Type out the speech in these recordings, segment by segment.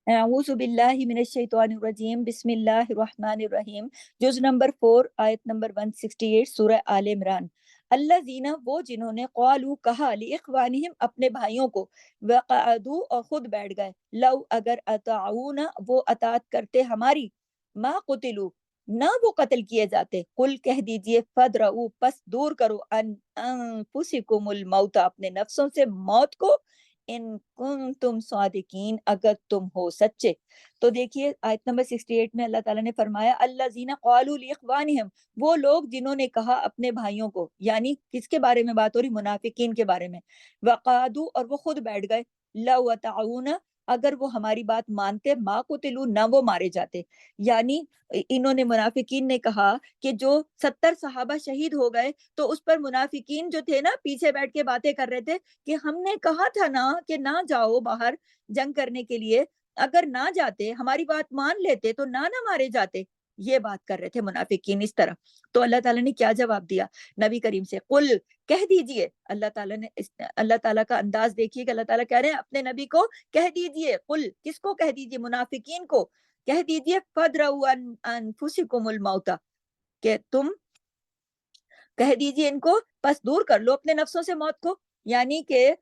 اعوذ باللہ من الشیطان الرجیم بسم اللہ الرحمن الرحیم جز نمبر 4 آیت نمبر 168 سورہ آل عمران۔ اللہ زینہ وہ جنہوں نے قالو کہا لاخوانہم اپنے بھائیوں کو، وقعدو اور خود بیٹھ گئے، لو اگر اطاعونا وہ اطاعت کرتے ہماری، ما قتلو نہ وہ قتل کیے جاتے، قل کہہ دیجئے فدرؤ پس دور کرو ان انفسکم الموت اپنے نفسوں سے موت کو، ان کنتم صادقین اگر تم ہو سچے۔ تو دیکھیے آیت نمبر 68 میں اللہ تعالیٰ نے فرمایا الذین قالوا لاخوانہم، وہ لوگ جنہوں نے کہا اپنے بھائیوں کو، یعنی کس کے بارے میں بات ہو رہی؟ منافقین کے بارے میں۔ وقعدوا اور وہ خود بیٹھ گئے، لو اطاعونا اگر وہ ہماری بات مانتے، ما قتلوا نہ وہ مارے جاتے، یعنی انہوں نے منافقین نے کہا کہ جو 70 صحابہ شہید ہو گئے تو اس پر منافقین جو تھے نا پیچھے بیٹھ کے باتیں کر رہے تھے کہ ہم نے کہا تھا نا کہ نہ جاؤ باہر جنگ کرنے کے لیے، اگر نہ جاتے ہماری بات مان لیتے تو نہ مارے جاتے، یہ بات کر رہے تھے منافقین اس طرح۔ تو اللہ تعالیٰ نے کیا جواب دیا نبی کریم سے؟ قل کہہ دیجئے، اللہ تعالیٰ نے اللہ تعالیٰ کا انداز دیکھیے کہ اللہ تعالیٰ کہہ رہے ہیں اپنے نبی کو کہہ دیجئے، قل کس کو کہہ دیجئے؟ منافقین کو کہہ دیجئے فدرؤ عن انفسکم الموت، کہ تم کہہ دیجئے ان کو پس دور کر لو اپنے نفسوں سے موت کو، یعنی کہ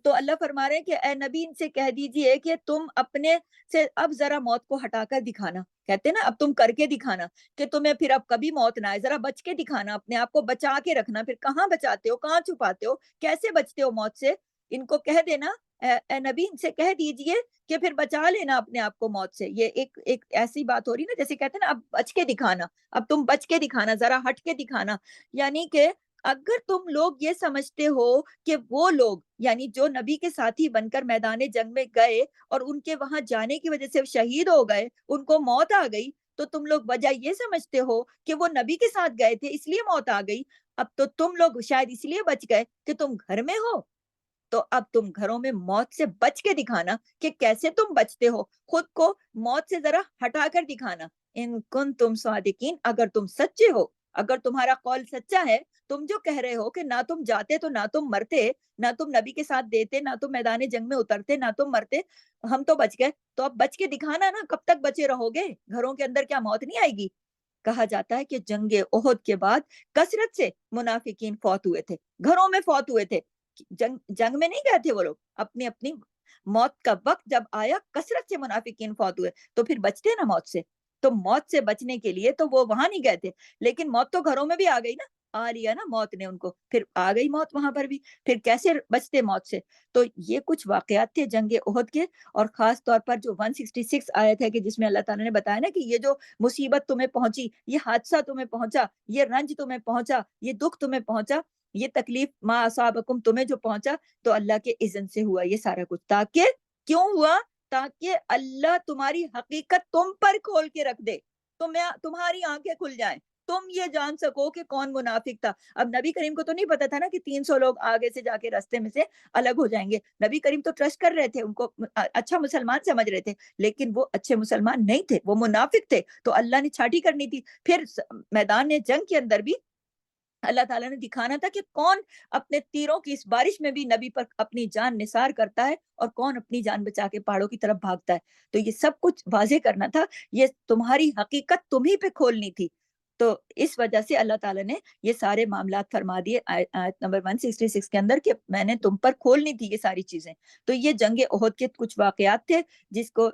تو اللہ فرما رہے ہیں کہ اے نبی ان سے کہہ دیجئے کہ تم اپنے سے اب ذرا موت کو ہٹا کر دکھانا، کہتے ہیں نا اب تم کر کے دکھانا کہ تمہیں پھر اب کبھی موت نہ آئے، ذرا بچ کے دکھانا، اپنے آپ کو بچا کے رکھنا، پھر کہاں بچاتے ہو، کہاں چھپاتے ہو، کیسے بچتے ہو موت سے، ان کو کہہ دینا اے نبی ان سے کہہ دیجئے کہ پھر بچا لینا اپنے آپ کو موت سے۔ یہ ایک ایسی بات ہو رہی نا جیسے کہتے ہیں نا اب بچ کے دکھانا، اب تم بچ کے دکھانا، ذرا ہٹ کے دکھانا، یعنی کہ اگر تم لوگ یہ سمجھتے ہو کہ وہ لوگ یعنی جو نبی کے ساتھی بن کر میدان جنگ میں گئے اور ان کے وہاں جانے کی وجہ سے شہید ہو گئے، ان کو موت آ گئی، تو تم لوگ وجہ یہ سمجھتے ہو کہ وہ نبی کے ساتھ گئے تھے اس لیے موت آ گئی، اب تو تم لوگ شاید اس لیے بچ گئے کہ تم گھر میں ہو، تو اب تم گھروں میں موت سے بچ کے دکھانا کہ کیسے تم بچتے ہو، خود کو موت سے ذرا ہٹا کر دکھانا، ان کنتم صادقین اگر تم سچے ہو، اگر تمہارا قول سچا ہے، تم جو کہہ رہے ہو کہ نہ تم جاتے تو نہ تم مرتے، نہ تم نبی کے ساتھ دیتے، نہ تم میدان جنگ میں اترتے، نہ تم مرتے، ہم تو بچ گئے، تو اب بچ کے دکھانا نا، کب تک بچے رہو گے؟ گھروں کے اندر کیا موت نہیں آئے گی؟ کہا جاتا ہے کہ جنگ احد کے بعد کثرت سے منافقین فوت ہوئے تھے، گھروں میں فوت ہوئے تھے، جنگ میں نہیں گئے تھے وہ لوگ، اپنی اپنی موت کا وقت جب آیا کثرت سے منافقین فوت ہوئے، تو پھر بچتے نا موت سے، تو موت سے بچنے کے لیے تو وہ وہاں نہیں گئے تھے، لیکن موت تو گھروں میں بھی آ گئی نا، آ لیا نا موت نے ان کو، پھر آ گئی موت وہاں پر بھی، پھر کیسے بچتے موت سے؟ تو یہ کچھ واقعات تھے جنگ احد کے، اور خاص طور پر جو 166 آیت ہے کہ جس میں اللہ تعالیٰ نے بتایا نا کہ یہ جو مصیبت تمہیں پہنچی، یہ حادثہ تمہیں پہنچا، یہ رنج تمہیں پہنچا، یہ دکھ تمہیں پہنچا، یہ تکلیف ما اصابکم تمہیں جو پہنچا، تو اللہ کے اذن سے ہوا یہ سارا کچھ، تاکہ کیوں ہوا؟ تاکہ اللہ تمہاری حقیقت تم پر کھول کے رکھ دے، تمہاری آنکھیں کھل جائیں، تم یہ جان سکو کہ کون منافق تھا۔ اب نبی کریم کو تو نہیں پتا تھا نا کہ 300 لوگ آگے سے جا کے رستے میں سے الگ ہو جائیں گے، نبی کریم تو ٹرسٹ کر رہے تھے، ان کو اچھا مسلمان سمجھ رہے تھے، لیکن وہ اچھے مسلمان نہیں تھے، وہ منافق تھے، تو اللہ نے چھاٹی کرنی تھی۔ پھر میدان جنگ کے اندر بھی اللہ تعالیٰ نے دکھانا تھا کہ کون اپنے تیروں کی اس بارش میں بھی نبی پر اپنی جان نثار کرتا ہے اور کون اپنی جان بچا کے پہاڑوں کی طرف بھاگتا ہے، تو یہ سب کچھ واضح کرنا تھا، یہ تمہاری حقیقت تمہیں پہ کھولنی تھی، تو اس وجہ سے اللہ تعالیٰ نے یہ سارے معاملات فرما دیے آیت نمبر 166 کے اندر کہ میں نے تم پر کھولنی تھی یہ ساری چیزیں۔ تو یہ جنگ احد کے کچھ واقعات تھے جس کو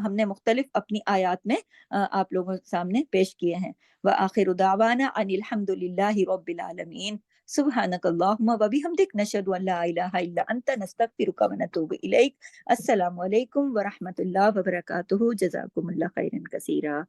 ہم نے مختلف اپنی آیات میں آپ لوگوں کے سامنے پیش کیے ہیں۔ وآخر دعوانا ان الحمد للہ رب العالمین، سبحانک اللہم وبحمدک، نشہد ان لا الہ الا انت، نستغفرک ونتوب الیک۔ السلام علیکم ورحمۃ اللہ وبرکاتہ، جزاکم اللہ خیرا کثیرا۔